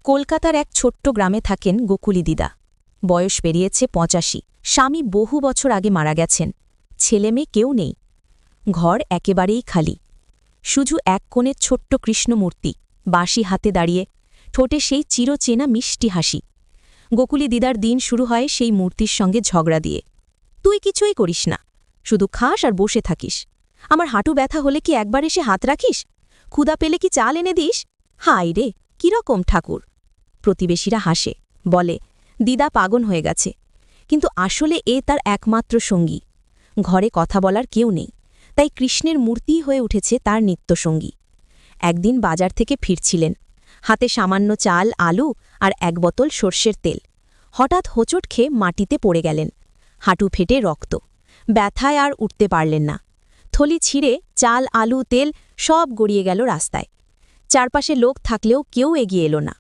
কলকাতার এক ছোট্ট গ্রামে থাকেন গোকুলি দিদা। বয়স পেরিয়েছে ৮৫। স্বামী বহু বছর আগে মারা গেছেন। ছেলেমেয়ে কেউ নেই। ঘর একেবারেই খালি। শুধু এক কোণের ছোট্ট কৃষ্ণমূর্তি বাঁশি হাতে দাঁড়িয়ে, ঠোঁটে সেই চিরচেনা মিষ্টি হাসি। গোকুলি দিদার দিন শুরু হয় সেই মূর্তির সঙ্গে ঝগড়া দিয়ে। তুই কিছুই করিস না, শুধু খাস আর বসে থাকিস। আমার হাঁটু ব্যথা হলে কি একবার এসে হাত রাখিস? ক্ষুধা পেলে কি চাল এনে দিস? হায় রে, কিরকম ঠাকুর! প্রতিবেশীরা হাসে, বলে দিদা পাগল হয়ে গেছে। কিন্তু আসলে এ তার একমাত্র সঙ্গী। ঘরে কথা বলার কেউ নেই, তাই কৃষ্ণের মূর্তিই হয়ে উঠেছে তার নিত্যসঙ্গী। একদিন বাজার থেকে ফিরছিলেন, হাতে সামান্য চাল, আলু আর এক বোতল সর্ষের তেল। হঠাৎ হোঁচট খেয়ে মাটিতে পড়ে গেলেন। হাঁটু ফেটে রক্ত। ব্যথায় আর উঠতে পারলেন না। থলি ছিঁড়ে চাল, আলু, তেল সব গড়িয়ে গেল রাস্তায়। চারপাশে লোক থাকলেও কেউ এগিয়ে এলো না।